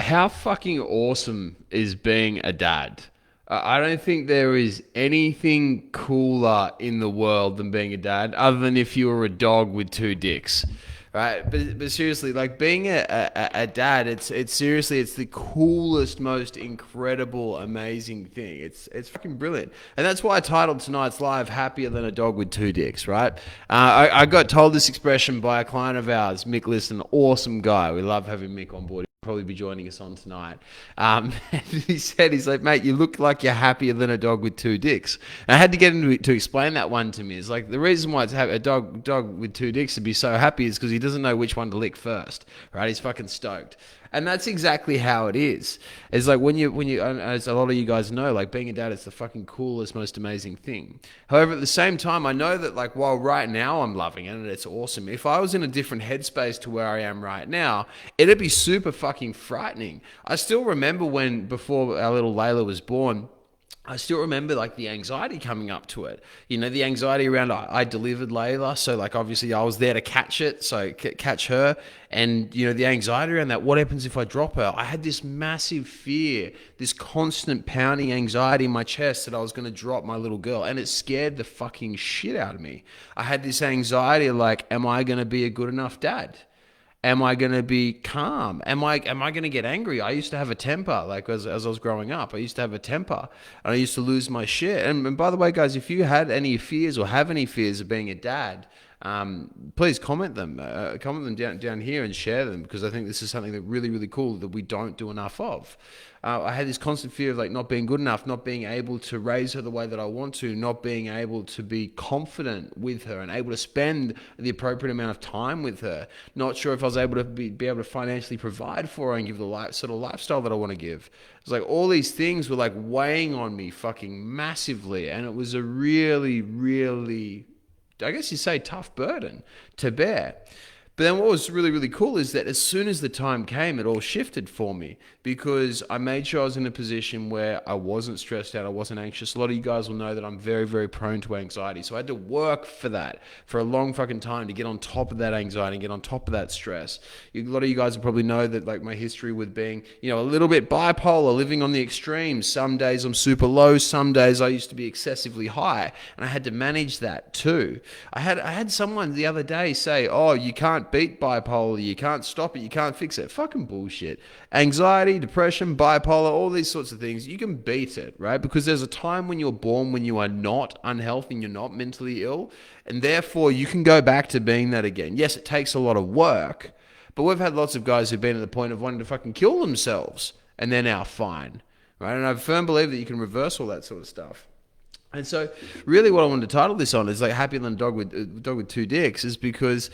how fucking awesome is being a dad? I don't think there is anything cooler in the world than being a dad, other than if you were a dog with two dicks, right? But seriously, like being a dad, it's seriously it's the coolest, most incredible, amazing thing. It's fucking brilliant, and that's why I titled tonight's live "Happier Than a Dog with Two Dicks." Right? I got told this expression by a client of ours, Mick Liston, awesome guy. We love having Mick on board. Probably be joining us on tonight. And he's like, mate, you look like you're happier than a dog with two dicks. And I had to get him to explain that one to me. It's like the reason why it's a dog with two dicks to be so happy is because he doesn't know which one to lick first, right? He's fucking stoked. And that's exactly how it is. It's like when you, as a lot of you guys know, like being a dad is the fucking coolest, most amazing thing. However, at the same time, I know that like while right now I'm loving it and it's awesome, if I was in a different headspace to where I am right now, it'd be super fucking frightening. I still remember when before our little Layla was born, I still remember like the anxiety coming up to it. You know, the anxiety around I delivered Layla, so like obviously I was there to catch it, so catch her, and you know the anxiety around that. What happens if I drop her? I had this massive fear, this constant pounding anxiety in my chest that I was going to drop my little girl, and it scared the fucking shit out of me. I had this anxiety like, am I going to be a good enough dad? Am I going to be calm? Am I going to get angry? I used to have a temper, like as I was growing up. I used to have a temper, and I used to lose my shit. And by the way, guys, if you had any fears or have any fears of being a dad, please comment them down here and share them, because I think this is something that really cool that we don't do enough of. I had this constant fear of like not being good enough, not being able to raise her the way that I want to, not being able to be confident with her and able to spend the appropriate amount of time with her. Not sure if I was able to be able to financially provide for her and give the sort of lifestyle that I want to give. It's like all these things were like weighing on me fucking massively, and it was a really, I guess you say, tough burden to bear. But then what was really cool is that as soon as the time came, it all shifted for me, because I made sure I was in a position where I wasn't stressed out, I wasn't anxious. A lot of you guys will know that I'm very prone to anxiety. So I had to work for that for a long fucking time to get on top of that anxiety and get on top of that stress. A lot of you guys will probably know that like my history with being, you know, a little bit bipolar, living on the extremes. Some days I'm super low, some days I used to be excessively high, and I had to manage that too. I had someone the other day say, "Oh, you can't beat bipolar, you can't stop it, you can't fix it." Fucking bullshit. Anxiety, depression, bipolar, all these sorts of things, you can beat it, right? Because there's a time when you're born when you are not unhealthy and you're not mentally ill, and therefore you can go back to being that again. Yes, it takes a lot of work, but we've had lots of guys who've been at the point of wanting to fucking kill themselves, and they're now fine, right? And I firmly believe that you can reverse all that sort of stuff. And so really what I wanted to title this on is like happier than a dog with two dicks, is because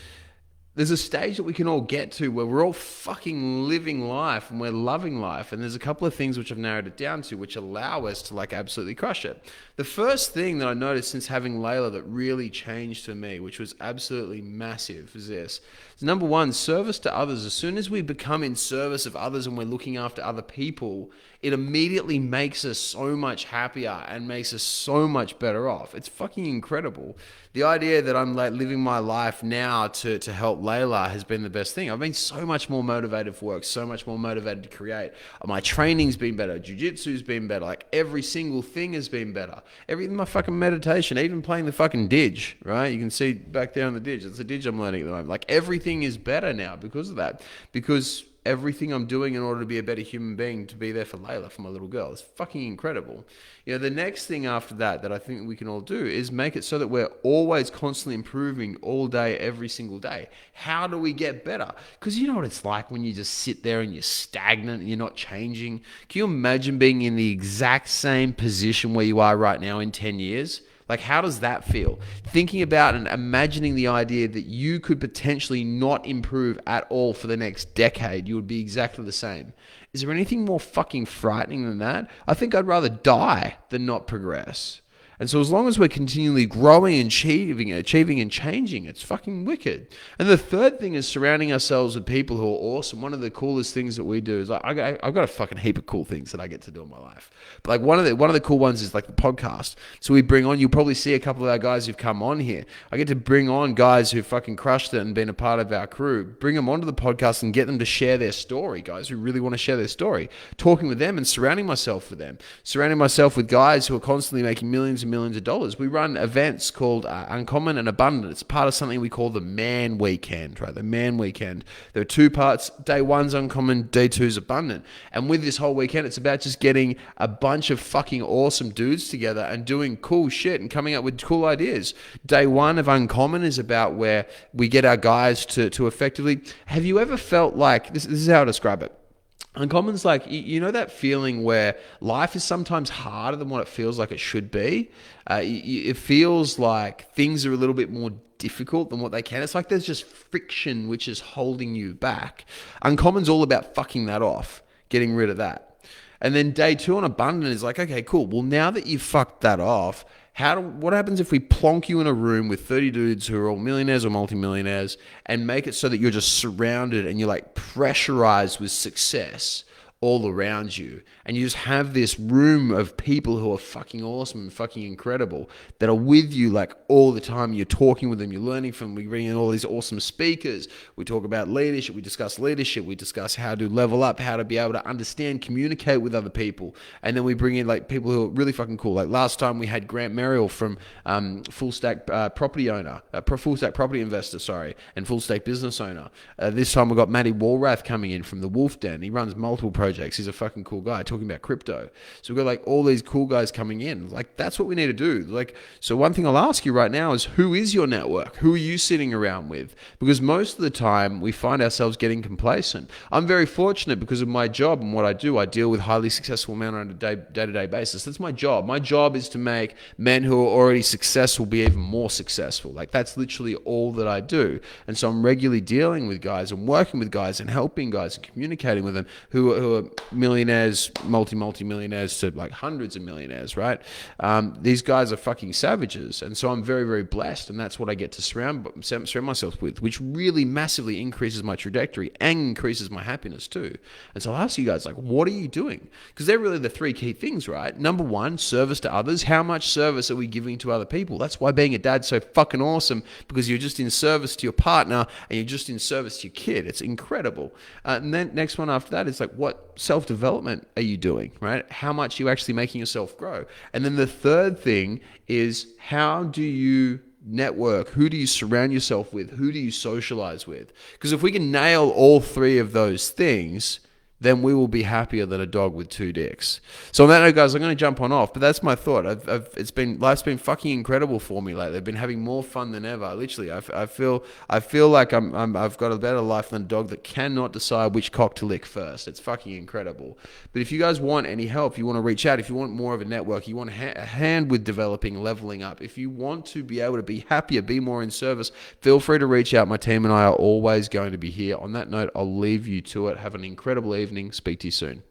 there's a stage that we can all get to where we're all fucking living life and we're loving life. And there's a couple of things which I've narrowed it down to which allow us to like absolutely crush it. The first thing that I noticed since having Layla that really changed for me, which was absolutely massive, is this. Number one, service to others. As soon as we become in service of others and we're looking after other people, it immediately makes us so much happier and makes us so much better off. It's fucking incredible. The idea that I'm like living my life now to help Layla has been the best thing. I've been so much more motivated for work, so much more motivated to create. My training's been better, jiu-jitsu's been better, like every single thing has been better. Everything, my fucking meditation, even playing the fucking didge, right? You can see back there on the didge. It's the didge I'm learning at the moment. Like everything is better now because of that. Because everything I'm doing in order to be a better human being, to be there for Layla, for my little girl. It's fucking incredible. You know, the next thing after that I think we can all do is make it so that we're always constantly improving all day, every single day. How do we get better? Because you know what it's like when you just sit there and you're stagnant and you're not changing. Can you imagine being in the exact same position where you are right now in 10 years? Like, how does that feel? Thinking about and imagining the idea that you could potentially not improve at all for the next decade, you would be exactly the same. Is there anything more fucking frightening than that? I think I'd rather die than not progress. And so as long as we're continually growing and achieving and changing, it's fucking wicked. And the third thing is surrounding ourselves with people who are awesome. One of the coolest things that we do is I've got a fucking heap of cool things that I get to do in my life. But like one of the cool ones is like the podcast. So we bring on, you'll probably see a couple of our guys who've come on here. I get to bring on guys who fucking crushed it and been a part of our crew, bring them onto the podcast and get them to share their story, guys who really want to share their story. Talking with them and surrounding myself with them. Surrounding myself with guys who are constantly making millions and millions of dollars. We run events called Uncommon and Abundant. It's part of something we call the Man Weekend, right? The Man Weekend. There are two parts. Day one's Uncommon, day two's Abundant. And with this whole weekend, it's about just getting a bunch of fucking awesome dudes together and doing cool shit and coming up with cool ideas. Day one of Uncommon is about where we get our guys to effectively... Have you ever felt like... This is how I describe it. Uncommon's like, you know that feeling where life is sometimes harder than what it feels like it should be? It feels like things are a little bit more difficult than what they can. It's like there's just friction which is holding you back. Uncommon's all about fucking that off, getting rid of that. And then day two on Abundant is like, okay, cool. Well, now that you've fucked that off, what happens if we plonk you in a room with 30 dudes who are all millionaires or multimillionaires and make it so that you're just surrounded and you're like pressurized with success all around you, and you just have this room of people who are fucking awesome and fucking incredible that are with you like all the time. You're talking with them, you're learning from them. We bring in all these awesome speakers. We talk about leadership, we discuss how to level up, how to be able to understand, communicate with other people. And then we bring in like people who are really fucking cool. Like last time we had Grant Merrill from Full Stack Property Investor, and Full Stack Business Owner. This time we got Matty Walrath coming in from the Wolf Den. He runs multiple projects. He's a fucking cool guy talking about crypto. So we've got like all these cool guys coming in. Like that's what we need to do. Like, so one thing I'll ask you right now is, who is your network? Who are you sitting around with? Because most of the time we find ourselves getting complacent. I'm very fortunate because of my job and what I do. I deal with highly successful men on a day-to-day basis. That's my job. My job is to make men who are already successful be even more successful. Like that's literally all that I do. And so I'm regularly dealing with guys and working with guys and helping guys and communicating with them who are millionaires, multi-millionaires to like hundreds of millionaires, right? These guys are fucking savages. And so I'm very, very blessed. And that's what I get to surround myself with, which really massively increases my trajectory and increases my happiness too. And so I'll ask you guys, like, what are you doing? Because they're really the three key things, right? Number one, service to others. How much service are we giving to other people? That's why being a dad's so fucking awesome, because you're just in service to your partner and you're just in service to your kid. It's incredible. And then next one after that is like, what self-development are you doing, right? How much are you actually making yourself grow? And then the third thing is, how do you network? Who do you surround yourself with? Who do you socialize with? Because if we can nail all three of those things, then we will be happier than a dog with two dicks. So on that note, guys, I'm going to jump on off, but that's my thought. Life's been fucking incredible for me lately. I've been having more fun than ever. Literally, I feel like I've got a better life than a dog that cannot decide which cock to lick first. It's fucking incredible. But if you guys want any help, you want to reach out, if you want more of a network, you want a hand with developing, leveling up, if you want to be able to be happier, be more in service, feel free to reach out. My team and I are always going to be here. On that note, I'll leave you to it. Have an incredible evening. Speak to you soon.